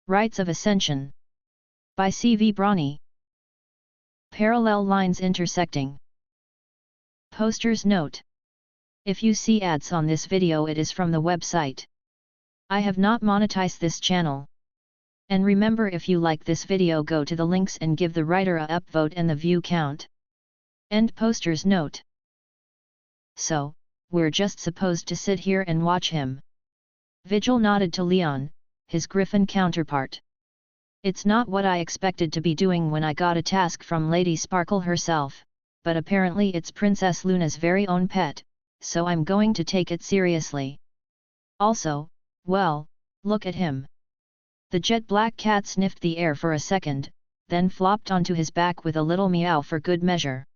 Rites of Ascension. By C.V. Brawny. Parallel lines intersecting. Posters note. If you see ads on this video, it is from the website. I have not monetized this channel. And remember, if you like this video, go to the links and give the writer a upvote and the view count. End posters note. So, we're just supposed to sit here and watch him? Vigil nodded to Leon, his griffin counterpart. It's not what I expected to be doing when I got a task from Lady Sparkle herself, but apparently it's Princess Luna's very own pet, so I'm going to take it seriously. Also, well, look at him. The jet black cat sniffed the air for a second, then flopped onto his back with a little meow for good measure.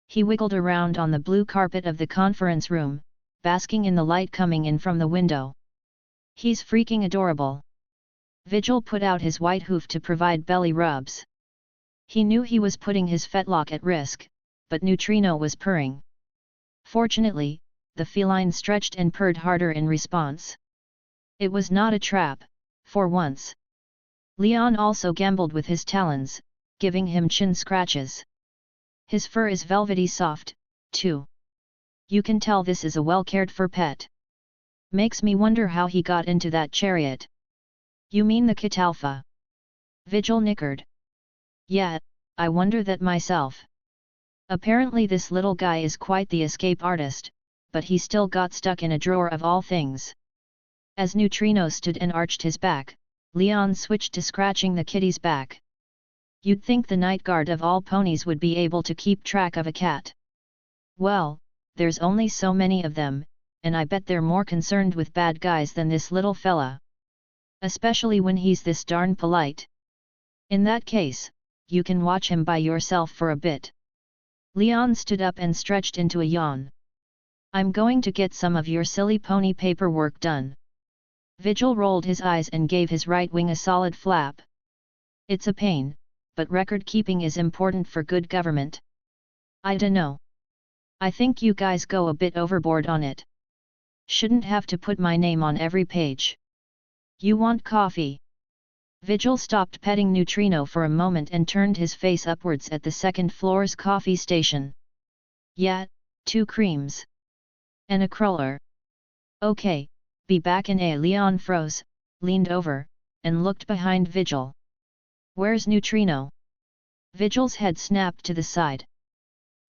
He wiggled around on the blue carpet of the conference room, basking in the light coming in from the window. He's freaking adorable. Vigil put out his white hoof to provide belly rubs. He knew he was putting his fetlock at risk, but Neutrino was purring. Fortunately, the feline stretched and purred harder in response. It was not a trap, for once. Leon also gambled with his talons, giving him chin scratches. His fur is velvety soft, too. You can tell this is a well-cared-for pet. Makes me wonder how he got into that chariot. You mean the Catalpha? Vigil nickered. Yeah, I wonder that myself. Apparently this little guy is quite the escape artist, but he still got stuck in a drawer of all things. As Neutrino stood and arched his back, Leon switched to scratching the kitty's back. You'd think the night guard of all ponies would be able to keep track of a cat. Well, there's only so many of them, and I bet they're more concerned with bad guys than this little fella. Especially when he's this darn polite. In that case, you can watch him by yourself for a bit. Leon stood up and stretched into a yawn. I'm going to get some of your silly pony paperwork done. Vigil rolled his eyes and gave his right wing a solid flap. It's a pain, but record keeping is important for good government. I dunno. I think you guys go a bit overboard on it. Shouldn't have to put my name on every page. You want coffee? Vigil stopped petting Neutrino for a moment and turned his face upwards at the second floor's coffee station. Yeah, 2 creams. And a cruller. Okay, be back in a. Leon froze, leaned over, and looked behind Vigil. Where's Neutrino? Vigil's head snapped to the side.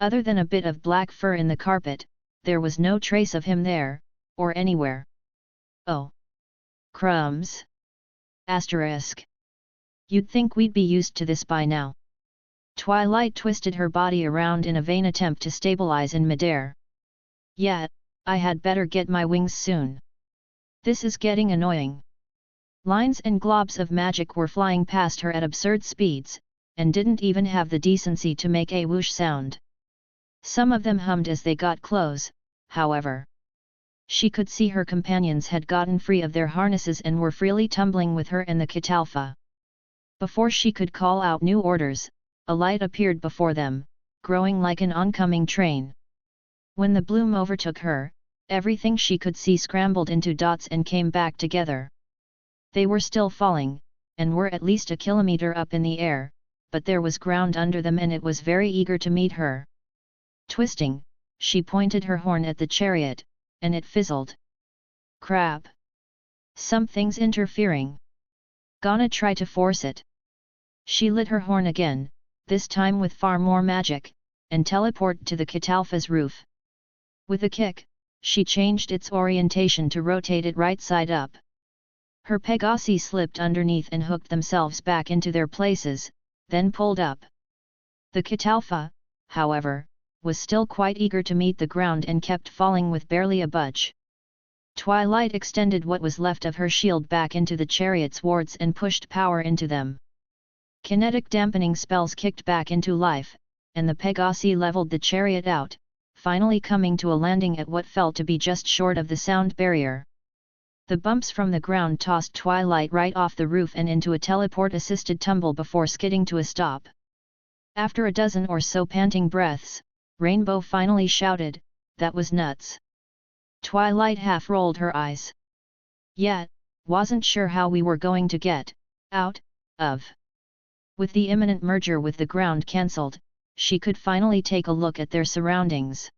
Other than a bit of black fur in the carpet, there was no trace of him there, or anywhere. Oh. Crumbs. Asterisk. You'd think we'd be used to this by now. Twilight twisted her body around in a vain attempt to stabilize in midair. Yeah, I had better get my wings soon. This is getting annoying. Lines and globs of magic were flying past her at absurd speeds, and didn't even have the decency to make a whoosh sound. Some of them hummed as they got close, however. She could see her companions had gotten free of their harnesses and were freely tumbling with her and the Catalpha. Before she could call out new orders, a light appeared before them, growing like an oncoming train. When the bloom overtook her, everything she could see scrambled into dots and came back together. They were still falling, and were at least a kilometer up in the air, but there was ground under them and it was very eager to meet her. Twisting, she pointed her horn at the chariot, and it fizzled. Crap! Something's interfering. Gonna try to force it. She lit her horn again, this time with far more magic, and teleported to the Catalpha's roof. With a kick, she changed its orientation to rotate it right side up. Her Pegasi slipped underneath and hooked themselves back into their places, then pulled up. The Catalpha, however, was still quite eager to meet the ground and kept falling with barely a budge. Twilight extended what was left of her shield back into the chariot's wards and pushed power into them. Kinetic dampening spells kicked back into life, and the Pegasi leveled the chariot out, finally coming to a landing at what felt to be just short of the sound barrier. The bumps from the ground tossed Twilight right off the roof and into a teleport-assisted tumble before skidding to a stop. After a dozen or so panting breaths, Rainbow finally shouted, "That was nuts." Twilight half rolled her eyes. "Yeah, wasn't sure how we were going to get out of. With the imminent merger with the ground cancelled, she could finally take a look at their surroundings.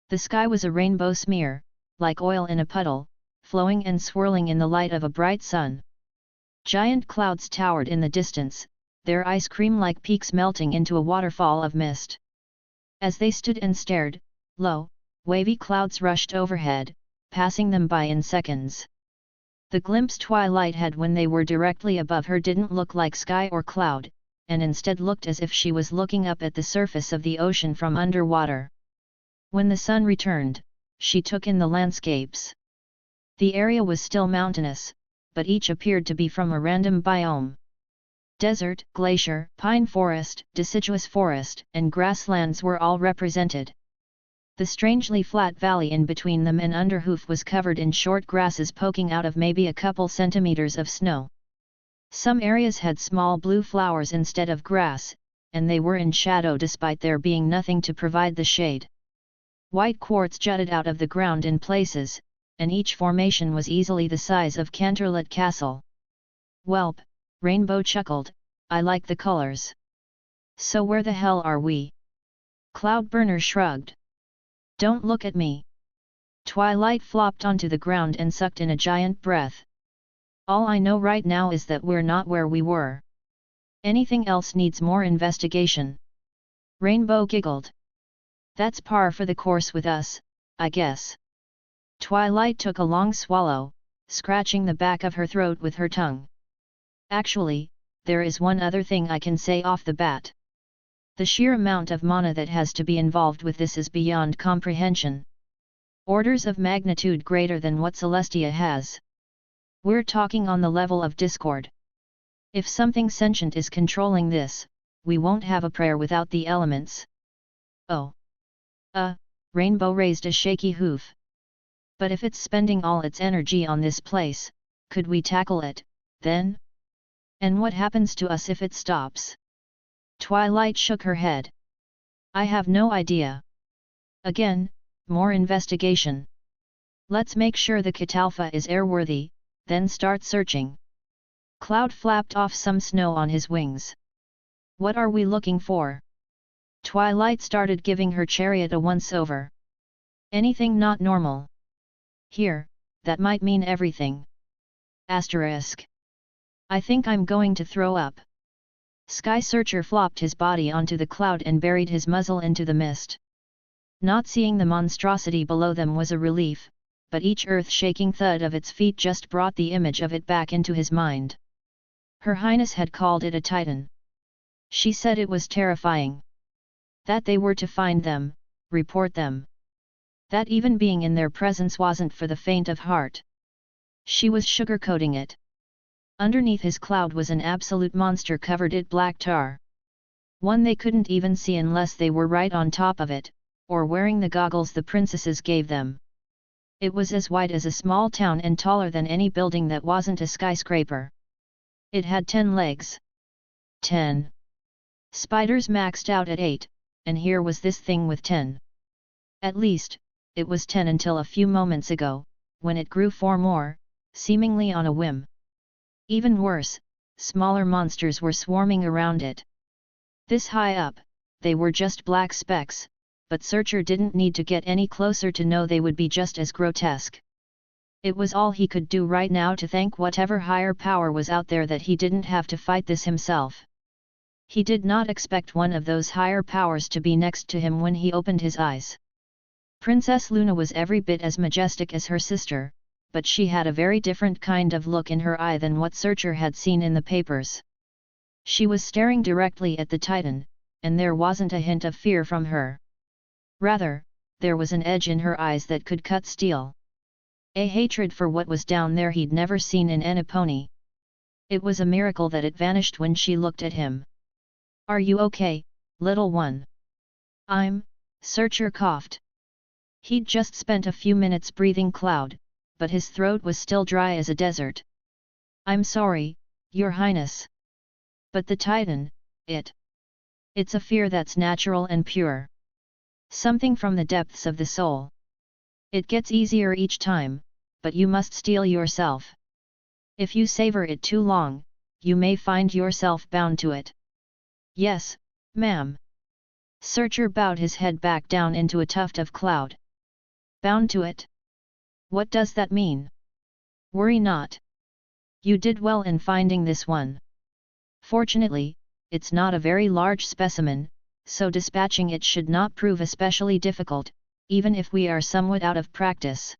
The sky was a rainbow smear, like oil in a puddle, flowing and swirling in the light of a bright sun. Giant clouds towered in the distance, their ice cream-like peaks melting into a waterfall of mist. As they stood and stared, low, wavy clouds rushed overhead, passing them by in seconds. The glimpse Twilight had when they were directly above her didn't look like sky or cloud, and instead looked as if she was looking up at the surface of the ocean from underwater. When the sun returned, she took in the landscapes. The area was still mountainous, but each appeared to be from a random biome. Desert, glacier, pine forest, deciduous forest, and grasslands were all represented. The strangely flat valley in between them and Underhoof was covered in short grasses poking out of maybe a couple centimeters of snow. Some areas had small blue flowers instead of grass, and they were in shadow despite there being nothing to provide the shade. White quartz jutted out of the ground in places, and each formation was easily the size of Canterlot Castle. "Welp," Rainbow chuckled, "I like the colors. So where the hell are we?" Cloudburner shrugged. "Don't look at me." Twilight flopped onto the ground and sucked in a giant breath. "All I know right now is that we're not where we were. Anything else needs more investigation." Rainbow giggled. "That's par for the course with us, I guess." Twilight took a long swallow, scratching the back of her throat with her tongue. "Actually, there is one other thing I can say off the bat. The sheer amount of mana that has to be involved with this is beyond comprehension. Orders of magnitude greater than what Celestia has. We're talking on the level of Discord. If something sentient is controlling this, we won't have a prayer without the elements." "Oh. Rainbow raised a shaky hoof. "But if it's spending all its energy on this place, could we tackle it, then? And what happens to us if it stops?" Twilight shook her head. "I have no idea. Again, more investigation. Let's make sure the Catalpha is airworthy, then start searching." Cloud flapped off some snow on his wings. "What are we looking for?" Twilight started giving her chariot a once-over. "Anything not normal. Here, that might mean everything. Asterisk. I think I'm going to throw up." Sky Searcher flopped his body onto the cloud and buried his muzzle into the mist. Not seeing the monstrosity below them was a relief, but each earth-shaking thud of its feet just brought the image of it back into his mind. Her Highness had called it a titan. She said it was terrifying. That they were to find them, report them. That even being in their presence wasn't for the faint of heart. She was sugarcoating it. Underneath his cloud was an absolute monster covered in black tar. One they couldn't even see unless they were right on top of it, or wearing the goggles the princesses gave them. It was as wide as a small town and taller than any building that wasn't a skyscraper. It had 10 legs. 10. Spiders maxed out at 8, and here was this thing with 10. At least, it was 10 until a few moments ago, when it grew 4 more, seemingly on a whim. Even worse, smaller monsters were swarming around it. This high up, they were just black specks, but Searcher didn't need to get any closer to know they would be just as grotesque. It was all he could do right now to thank whatever higher power was out there that he didn't have to fight this himself. He did not expect one of those higher powers to be next to him when he opened his eyes. Princess Luna was every bit as majestic as her sister, but she had a very different kind of look in her eye than what Searcher had seen in the papers. She was staring directly at the Titan, and there wasn't a hint of fear from her. Rather, there was an edge in her eyes that could cut steel. A hatred for what was down there he'd never seen in Ennipony. It was a miracle that it vanished when she looked at him. "Are you okay, little one?" Searcher coughed. He'd just spent a few minutes breathing cloud, but his throat was still dry as a desert. "I'm sorry, Your Highness. But the Titan, it's a fear that's natural and pure. Something from the depths of the soul. It gets easier each time, but you must steel yourself. If you savor it too long, you may find yourself bound to it. Yes, ma'am. Searcher bowed his head back down into a tuft of cloud. Bound to it? What does that mean? Worry not. You did well in finding this one. Fortunately, it's not a very large specimen, so dispatching it should not prove especially difficult, even if we are somewhat out of practice.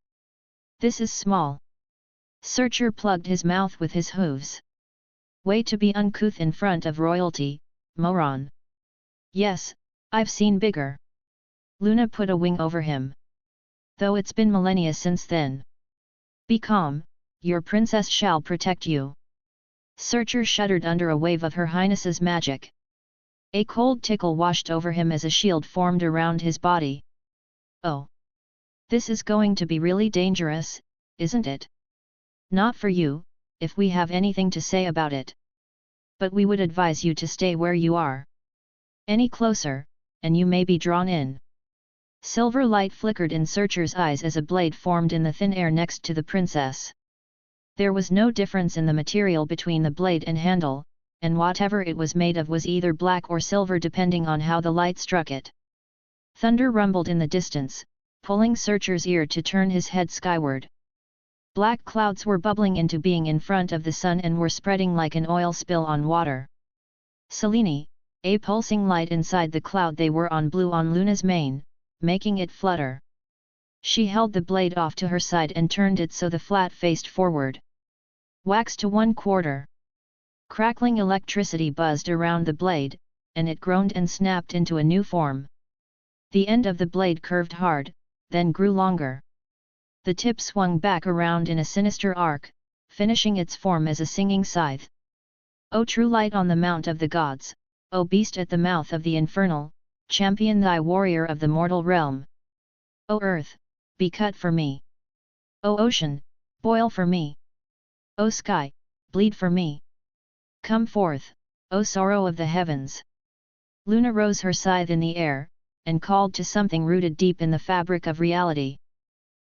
This is small. Searcher plugged his mouth with his hooves. Way to be uncouth in front of royalty, moron. Yes, I've seen bigger. Luna put a wing over him. Though it's been millennia since then. Be calm, your princess shall protect you. Searcher shuddered under a wave of Her Highness's magic. A cold tickle washed over him as a shield formed around his body. Oh! This is going to be really dangerous, isn't it? Not for you, if we have anything to say about it. But we would advise you to stay where you are. Any closer, and you may be drawn in. Silver light flickered in Searcher's eyes as a blade formed in the thin air next to the princess. There was no difference in the material between the blade and handle, and whatever it was made of was either black or silver depending on how the light struck it. Thunder rumbled in the distance, pulling Searcher's ear to turn his head skyward. Black clouds were bubbling into being in front of the sun and were spreading like an oil spill on water. Selene, a pulsing light inside the cloud they were on, blew on Luna's mane, making it flutter. She held the blade off to her side and turned it so the flat faced forward. Wax to 1/4. Crackling electricity buzzed around the blade, and it groaned and snapped into a new form. The end of the blade curved hard, then grew longer. The tip swung back around in a sinister arc, finishing its form as a singing scythe. O true light on the mount of the gods, O beast at the mouth of the infernal, champion thy warrior of the mortal realm. O earth, be cut for me. O ocean, boil for me. O sky, bleed for me. Come forth, O sorrow of the heavens. Luna rose her scythe in the air, and called to something rooted deep in the fabric of reality.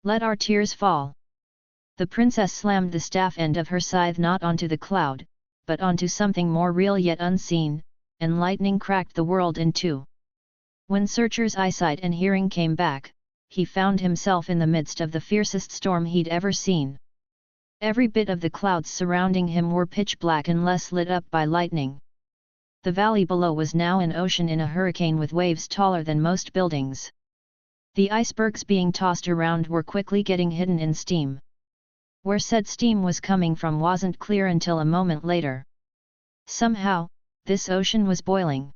Let our tears fall. The princess slammed the staff end of her scythe not onto the cloud, but onto something more real yet unseen, and lightning cracked the world in two. When Searcher's eyesight and hearing came back, he found himself in the midst of the fiercest storm he'd ever seen. Every bit of the clouds surrounding him were pitch black unless lit up by lightning. The valley below was now an ocean in a hurricane with waves taller than most buildings. The icebergs being tossed around were quickly getting hidden in steam. Where said steam was coming from wasn't clear until a moment later. Somehow, this ocean was boiling.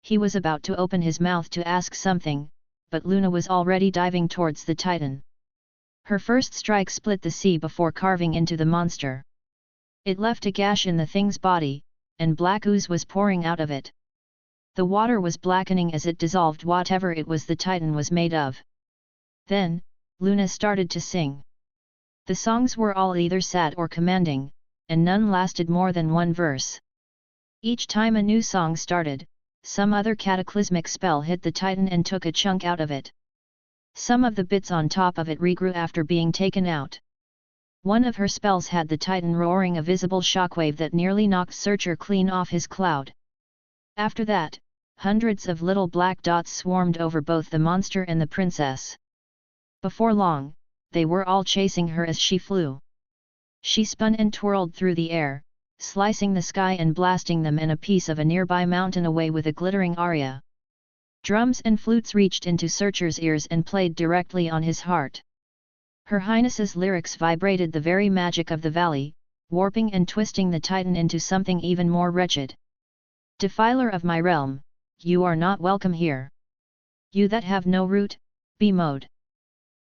He was about to open his mouth to ask something, but Luna was already diving towards the Titan. Her first strike split the sea before carving into the monster. It left a gash in the thing's body, and black ooze was pouring out of it. The water was blackening as it dissolved whatever it was the Titan was made of. Then, Luna started to sing. The songs were all either sad or commanding, and none lasted more than one verse. Each time a new song started, some other cataclysmic spell hit the Titan and took a chunk out of it. Some of the bits on top of it regrew after being taken out. One of her spells had the Titan roaring a visible shockwave that nearly knocked Searcher clean off his cloud. After that, hundreds of little black dots swarmed over both the monster and the princess. Before long, they were all chasing her as she flew. She spun and twirled through the air, slicing the sky and blasting them and a piece of a nearby mountain away with a glittering aria. Drums and flutes reached into Searcher's ears and played directly on his heart. Her Highness's lyrics vibrated the very magic of the valley, warping and twisting the Titan into something even more wretched. Defiler of my realm, you are not welcome here. You that have no root, be mowed.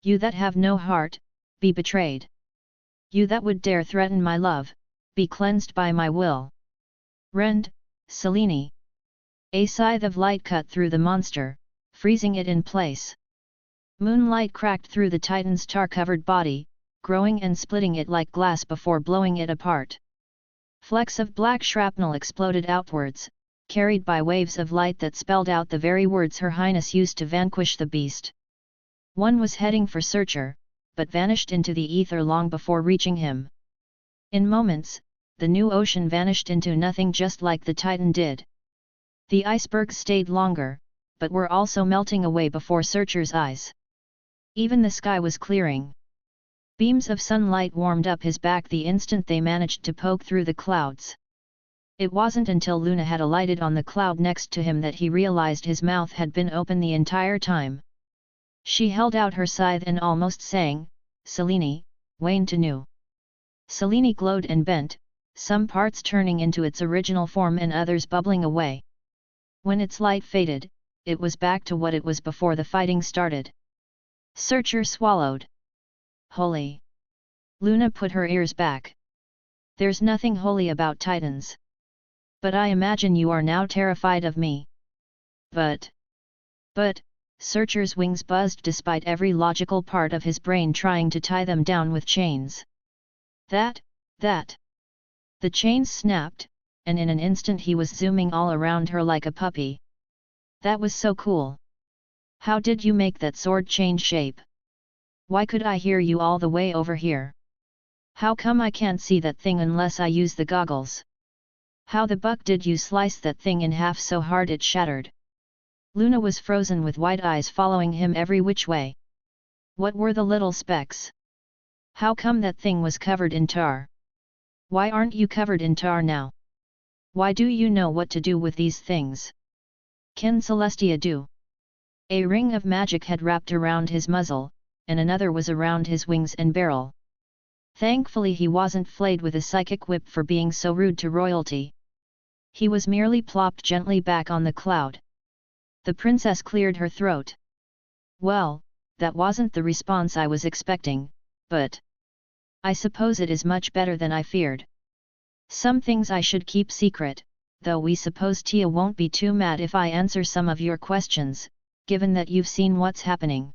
You that have no heart, be betrayed. You that would dare threaten my love, be cleansed by my will. Rend, Selene. A scythe of light cut through the monster, freezing it in place. Moonlight cracked through the Titan's tar-covered body, growing and splitting it like glass before blowing it apart. Flecks of black shrapnel exploded outwards, carried by waves of light that spelled out the very words Her Highness used to vanquish the beast. One was heading for Searcher, but vanished into the ether long before reaching him. In moments, the new ocean vanished into nothing just like the Titan did. The icebergs stayed longer, but were also melting away before Searcher's eyes. Even the sky was clearing. Beams of sunlight warmed up his back the instant they managed to poke through the clouds. It wasn't until Luna had alighted on the cloud next to him that he realized his mouth had been open the entire time. She held out her scythe and almost sang, "Selene, Wayne to new." Selene glowed and bent, some parts turning into its original form and others bubbling away. When its light faded, it was back to what it was before the fighting started. Searcher swallowed. Holy! Luna put her ears back. There's nothing holy about Titans. But I imagine you are now terrified of me. But, Searcher's wings buzzed despite every logical part of his brain trying to tie them down with chains. That. The chains snapped, and in an instant he was zooming all around her like a puppy. That was so cool. How did you make that sword change shape? Why could I hear you all the way over here? How come I can't see that thing unless I use the goggles? How the buck did you slice that thing in half so hard it shattered? Luna was frozen with wide eyes following him every which way. What were the little specks? How come that thing was covered in tar? Why aren't you covered in tar now? Why do you know what to do with these things? Can Celestia do? A ring of magic had wrapped around his muzzle, and another was around his wings and barrel. Thankfully he wasn't flayed with a psychic whip for being so rude to royalty. He was merely plopped gently back on the cloud. The princess cleared her throat. Well, that wasn't the response I was expecting, but I suppose it is much better than I feared. Some things I should keep secret, though we suppose Tia won't be too mad if I answer some of your questions, given that you've seen what's happening.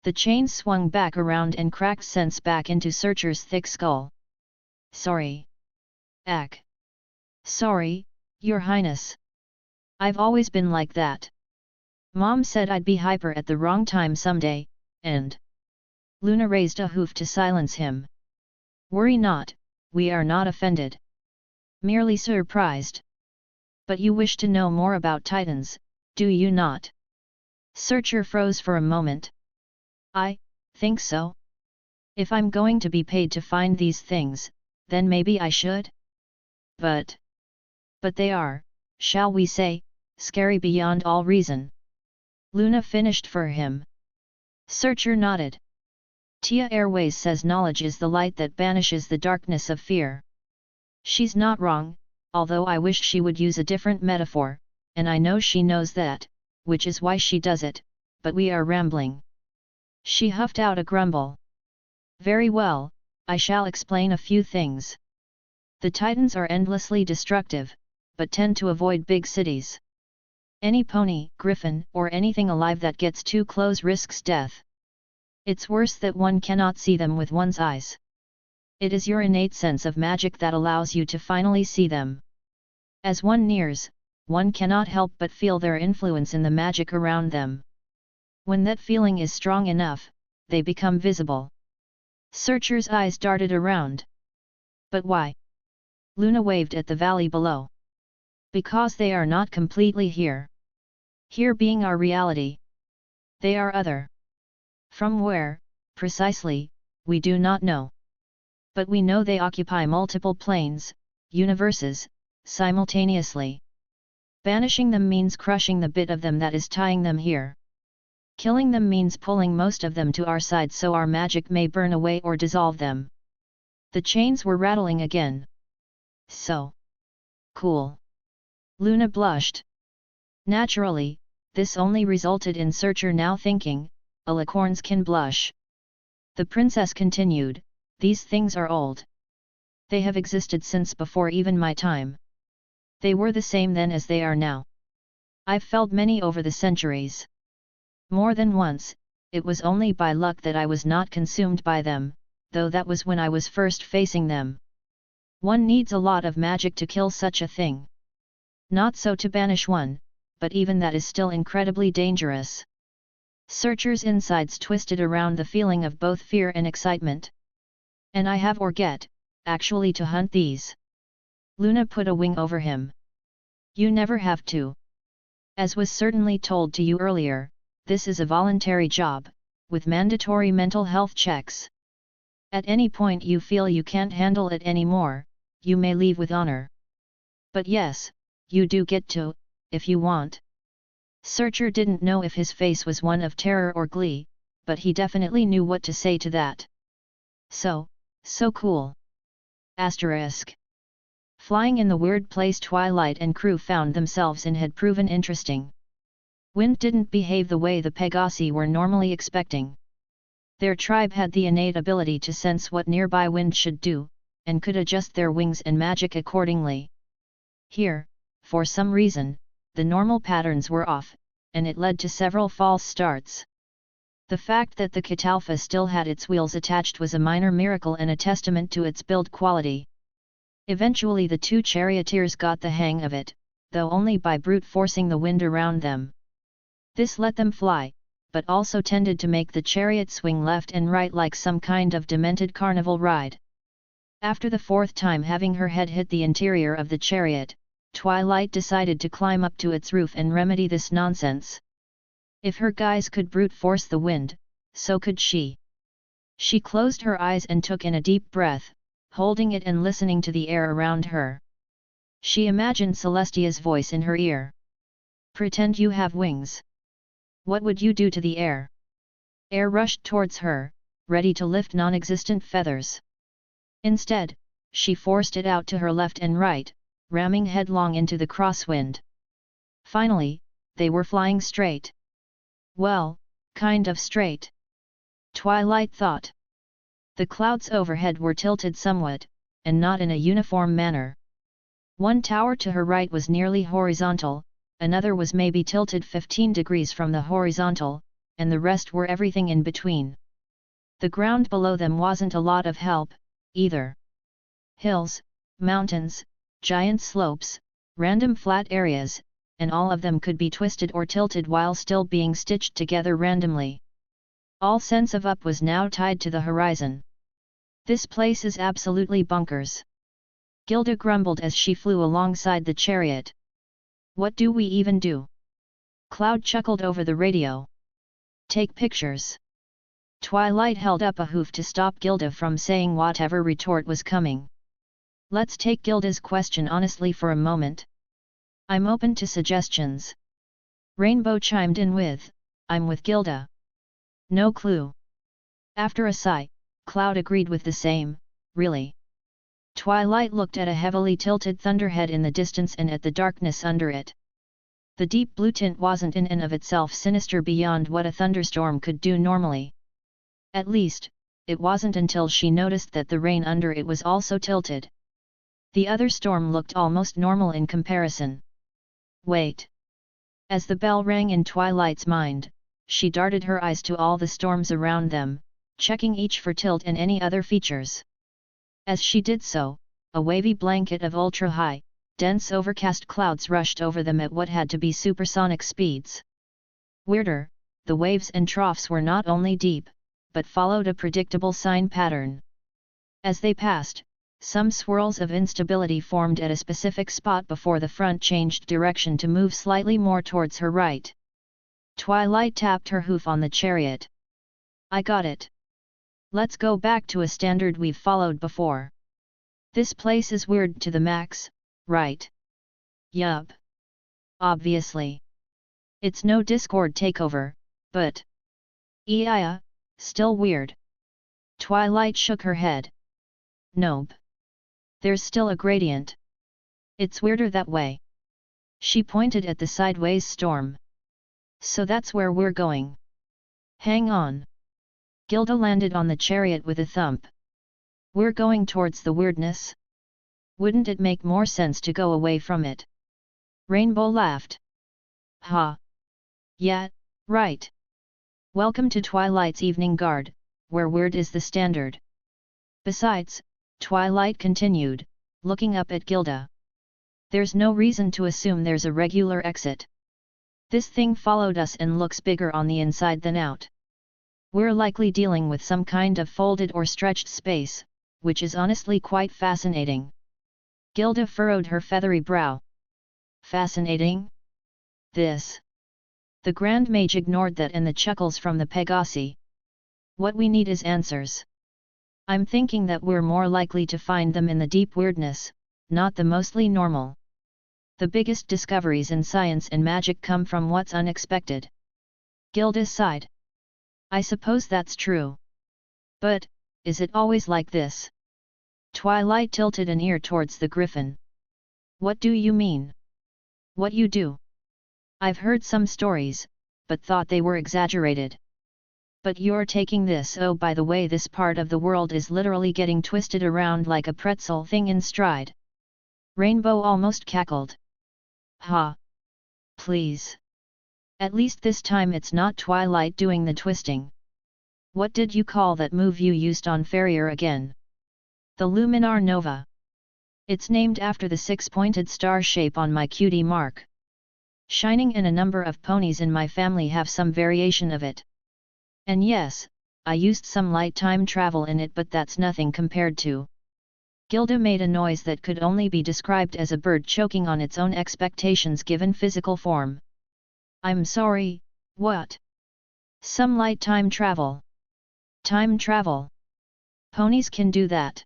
The chains swung back around and cracked sense back into Searcher's thick skull. Sorry. Sorry, Your Highness. I've always been like that. Mom said I'd be hyper at the wrong time someday, and Luna raised a hoof to silence him. Worry not, we are not offended. Merely surprised. But you wish to know more about Titans, do you not? Searcher froze for a moment. I think so. If I'm going to be paid to find these things, then maybe I should? But they are, shall we say, scary beyond all reason. Luna finished for him. Searcher nodded. Tia Airways says knowledge is the light that banishes the darkness of fear. She's not wrong, although I wish she would use a different metaphor, and I know she knows that, which is why she does it, but we are rambling. She huffed out a grumble. Very well, I shall explain a few things. The Titans are endlessly destructive, but tend to avoid big cities. Any pony, griffin, or anything alive that gets too close risks death. It's worse that one cannot see them with one's eyes. It is your innate sense of magic that allows you to finally see them. As one nears, one cannot help but feel their influence in the magic around them. When that feeling is strong enough, they become visible. Searcher's eyes darted around. But why? Luna waved at the valley below. Because they are not completely here. Here being our reality. They are other. From where, precisely, we do not know. But we know they occupy multiple planes, universes, simultaneously. Banishing them means crushing the bit of them that is tying them here. Killing them means pulling most of them to our side so our magic may burn away or dissolve them. The chains were rattling again. So cool. Luna blushed. Naturally, this only resulted in Searcher now thinking, alicorns can blush. The princess continued, these things are old. They have existed since before even my time. They were the same then as they are now. I've felled many over the centuries. More than once, it was only by luck that I was not consumed by them, though that was when I was first facing them. One needs a lot of magic to kill such a thing. Not so to banish one, but even that is still incredibly dangerous. Searcher's insides twisted around the feeling of both fear and excitement. And I have or get, actually to hunt these. Luna put a wing over him. You never have to. As was certainly told to you earlier, this is a voluntary job, with mandatory mental health checks. At any point you feel you can't handle it anymore, you may leave with honor. But yes, you do get to, if you want. Searcher didn't know if his face was one of terror or glee, but he definitely knew what to say to that. So cool. Asterisk. Flying in the weird place Twilight and crew found themselves in had proven interesting. Wind didn't behave the way the Pegasi were normally expecting. Their tribe had the innate ability to sense what nearby wind should do, and could adjust their wings and magic accordingly. Here, for some reason, the normal patterns were off, and it led to several false starts. The fact that the Catalpa still had its wheels attached was a minor miracle and a testament to its build quality. Eventually the two charioteers got the hang of it, though only by brute forcing the wind around them. This let them fly, but also tended to make the chariot swing left and right like some kind of demented carnival ride. After the fourth time having her head hit the interior of the chariot, Twilight decided to climb up to its roof and remedy this nonsense. If her guys could brute force the wind, so could she. She closed her eyes and took in a deep breath, holding it and listening to the air around her. She imagined Celestia's voice in her ear. Pretend you have wings. What would you do to the air? Air rushed towards her, ready to lift non-existent feathers. Instead, she forced it out to her left and right, ramming headlong into the crosswind. Finally, they were flying straight. Well, kind of straight. Twilight thought. The clouds overhead were tilted somewhat, and not in a uniform manner. One tower to her right was nearly horizontal, another was maybe tilted 15 degrees from the horizontal, and the rest were everything in between. The ground below them wasn't a lot of help, either. Hills, mountains, giant slopes, random flat areas, and all of them could be twisted or tilted while still being stitched together randomly. All sense of up was now tied to the horizon. This place is absolutely bonkers. Gilda grumbled as she flew alongside the chariot. What do we even do? Cloud chuckled over the radio. Take pictures. Twilight held up a hoof to stop Gilda from saying whatever retort was coming. Let's take Gilda's question honestly for a moment. I'm open to suggestions. Rainbow chimed in with, I'm with Gilda. No clue. After a sigh, Cloud agreed with the same, really. Twilight looked at a heavily tilted thunderhead in the distance and at the darkness under it. The deep blue tint wasn't in and of itself sinister beyond what a thunderstorm could do normally. At least, it wasn't until she noticed that the rain under it was also tilted. The other storm looked almost normal in comparison. Wait. As the bell rang in Twilight's mind, she darted her eyes to all the storms around them, checking each for tilt and any other features. As she did so, a wavy blanket of ultra-high, dense overcast clouds rushed over them at what had to be supersonic speeds. Weirder, the waves and troughs were not only deep, but followed a predictable sign pattern. As they passed, some swirls of instability formed at a specific spot before the front changed direction to move slightly more towards her right. Twilight tapped her hoof on the chariot. I got it. Let's go back to a standard we've followed before. This place is weird to the max, right? Yup. Obviously. It's no Discord takeover, but... yeah, still weird. Twilight shook her head. Nope. There's still a gradient. It's weirder that way. She pointed at the sideways storm. So that's where we're going. Hang on. Gilda landed on the chariot with a thump. We're going towards the weirdness? Wouldn't it make more sense to go away from it? Rainbow laughed. Ha! Yeah, right. Welcome to Twilight's Evening Guard, where weird is the standard. Besides, Twilight continued, looking up at Gilda. There's no reason to assume there's a regular exit. This thing followed us and looks bigger on the inside than out. We're likely dealing with some kind of folded or stretched space, which is honestly quite fascinating. Gilda furrowed her feathery brow. Fascinating? This. The Grand Mage ignored that and the chuckles from the Pegasi. What we need is answers. I'm thinking that we're more likely to find them in the deep weirdness, not the mostly normal. The biggest discoveries in science and magic come from what's unexpected. Gilda sighed. I suppose that's true. But, is it always like this? Twilight tilted an ear towards the griffin. What do you mean? What you do? I've heard some stories, but thought they were exaggerated. But you're taking this. Oh, by the way, this part of the world is literally getting twisted around like a pretzel thing in stride. Rainbow almost cackled. Ha! Please. At least this time it's not Twilight doing the twisting. What did you call that move you used on Farrier again? The Luminar Nova. It's named after the six-pointed star shape on my cutie mark. Shining and a number of ponies in my family have some variation of it. And yes, I used some light time travel in it, but that's nothing compared to. Gilda made a noise that could only be described as a bird choking on its own expectations given physical form. I'm sorry, what? Some light time travel. Time travel. Ponies can do that.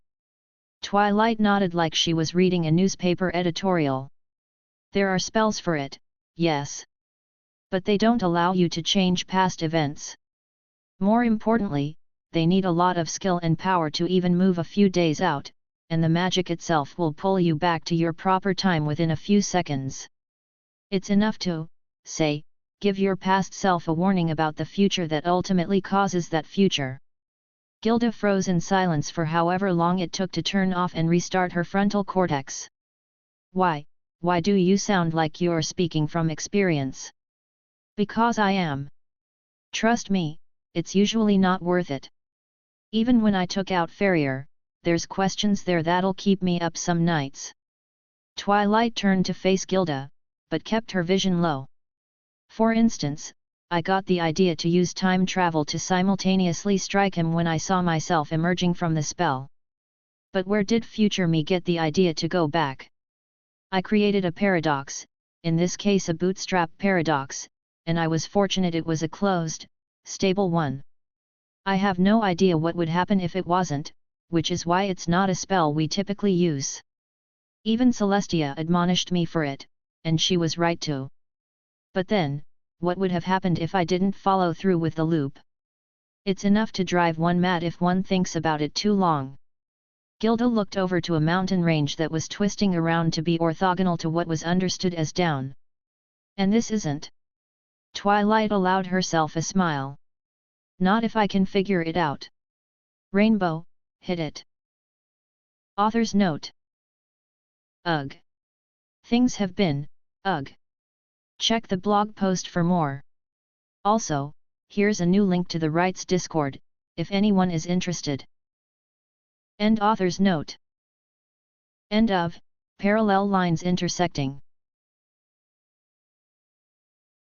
Twilight nodded like she was reading a newspaper editorial. There are spells for it, yes. But they don't allow you to change past events. More importantly, they need a lot of skill and power to even move a few days out, and the magic itself will pull you back to your proper time within a few seconds. It's enough to, say, give your past self a warning about the future that ultimately causes that future. Gilda froze in silence for however long it took to turn off and restart her frontal cortex. Why do you sound like you're speaking from experience? Because I am. Trust me, it's usually not worth it. Even when I took out Farrier, there's questions there that'll keep me up some nights. Twilight turned to face Gilda, but kept her vision low. For instance, I got the idea to use time travel to simultaneously strike him when I saw myself emerging from the spell. But where did future me get the idea to go back? I created a paradox, in this case a bootstrap paradox, and I was fortunate it was a closed, stable one. I have no idea what would happen if it wasn't, which is why it's not a spell we typically use. Even Celestia admonished me for it, and she was right to. But then, what would have happened if I didn't follow through with the loop? It's enough to drive one mad if one thinks about it too long. Gilda looked over to a mountain range that was twisting around to be orthogonal to what was understood as down. And this isn't. Twilight allowed herself a smile. Not if I can figure it out. Rainbow, hit it. Author's note. Ugh. Things have been, ugh. Check the blog post for more. Also, here's a new link to the Rites Discord, if anyone is interested. End author's note. End of, parallel lines intersecting.